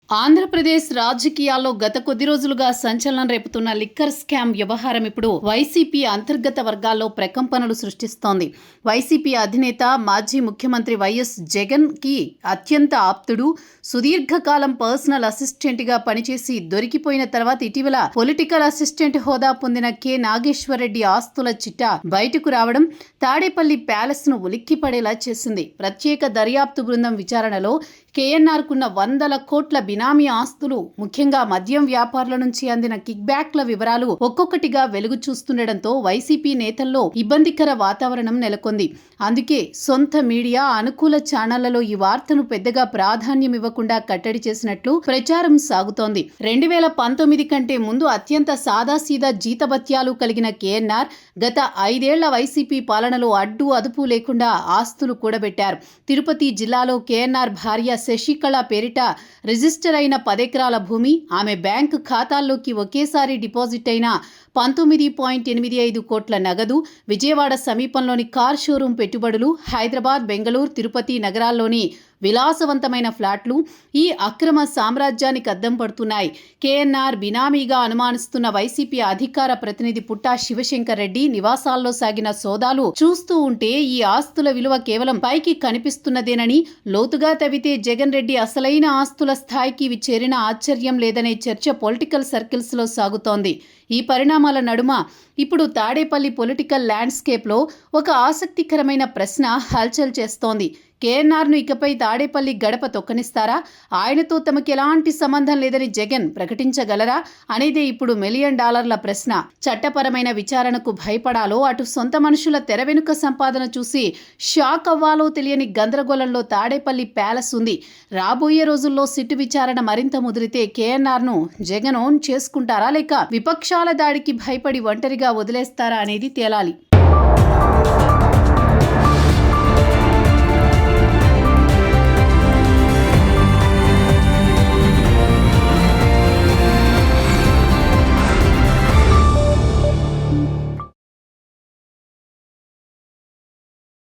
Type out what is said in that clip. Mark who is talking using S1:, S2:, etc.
S1: ఆంధ్రప్రదేశ్ రాజకీయాల్లో గత కొద్ది రోజులుగా సంచలనం రేపుతున్న లిక్కర్ స్కామ్ వ్యవహారం ఇప్పుడు వైసీపీ అంతర్గత వర్గాల్లో ప్రకంపనలు సృష్టిస్తోంది. వైసీపీ అధినేత మాజీ ముఖ్యమంత్రి వైఎస్ జగన్ కి అత్యంత ఆప్తుడు, సుదీర్ఘకాలం పర్సనల్ అసిస్టెంట్ గా పనిచేసి దొరికిపోయిన తర్వాత ఇటీవల పొలిటికల్ అసిస్టెంట్ హోదా పొందిన కె నాగేశ్వరరెడ్డి ఆస్తుల చిట్టా బయటకు రావడం తాడేపల్లి ప్యాలెస్ ను ఉలిక్కిపడేలా చేసింది. ప్రత్యేక దర్యాప్తు బృందం విచారణలో కేఎన్ఆర్ కున్న 100 కోట్ల బినామీ ఆస్తులు, ముఖ్యంగా మద్యం వ్యాపారుల నుంచి అందిన కిక్ బ్యాక్ల వివరాలు ఒక్కొక్కటిగా వెలుగు చూస్తుండటంతో వైసీపీ నేతల్లో ఇబ్బందికర వాతావరణం నెలకొంది. అందుకే సొంత మీడియా, అనుకూల ఛానళ్లలో ఈ వార్తను పెద్దగా ప్రాధాన్యం ఇవ్వకుండా కట్టడి చేసినట్లు ప్రచారం సాగుతోంది. 2019 కంటే ముందు అత్యంత సాదాసీదా జీతభత్యాలు కలిగిన కేఎన్ఆర్ గత 5 ఏళ్ల వైసీపీ పాలనలో అడ్డు అదుపు లేకుండా ఆస్తులు కూడబెట్టారు. తిరుపతి జిల్లాలో కేఎన్ఆర్ భార్య శశికళ పేరిట రిజిస్టర్ అయిన 10 ఎకరాల భూమి, ఆమె బ్యాంకు ఖాతాల్లోకి ఒకేసారి డిపాజిట్ అయిన 19.85 కోట్ల నగదు, విజయవాడ సమీపంలోని కార్ షోరూం పెట్టుబడులు, హైదరాబాద్, బెంగళూరు, తిరుపతి నగరాల్లోని విలాసవంతమైన ఫ్లాట్లు ఈ అక్రమ సామ్రాజ్యానికి అద్దం పడుతున్నాయి. కేఎన్ఆర్ బినామీగా అనుమానిస్తున్న వైసీపీ అధికార ప్రతినిధి పుట్టా శివశంకర్ రెడ్డి నివాసాల్లో సాగిన సోదాలు చూస్తూ ఉంటే ఈ ఆస్తుల విలువ కేవలం పైకి కనిపిస్తున్నదేనని, లోతుగా తవ్వితే జగన్ రెడ్డి అసలైన ఆస్తుల స్థాయికి ఇవి చేరిన ఆశ్చర్యం లేదనే చర్చ పొలిటికల్ సర్కిల్స్ లో సాగుతోంది. ఈ పరిణామాల నడుమ ఇప్పుడు తాడేపల్లి పొలిటికల్ ల్యాండ్స్కేప్లో ఒక ఆసక్తికరమైన ప్రశ్న హల్చల్ చేస్తోంది. కేఎన్ఆర్ను ఇకపై తాడేపల్లి గడప తొక్కనిస్తారా? ఆయనతో తమకు ఎలాంటి సంబంధం లేదని జగన్ ప్రకటించగలరా అనేదే ఇప్పుడు $1 మిలియన్ ప్రశ్న. చట్టపరమైన విచారణకు భయపడాలో, అటు సొంత మనుషుల తెర వెనుక సంపాదన చూసి షాక్ అవ్వాలో తెలియని గందరగోళంలో తాడేపల్లి ప్యాలెస్ ఉంది. రాబోయే రోజుల్లో సిట్టు విచారణ మరింత ముదిరితే కేఎన్ఆర్ను జగన్ ఓన్ చేసుకుంటారా, లేక విపక్షాల దాడికి భయపడి ఒంటరిగా వదిలేస్తారా అనేది తేలాలి.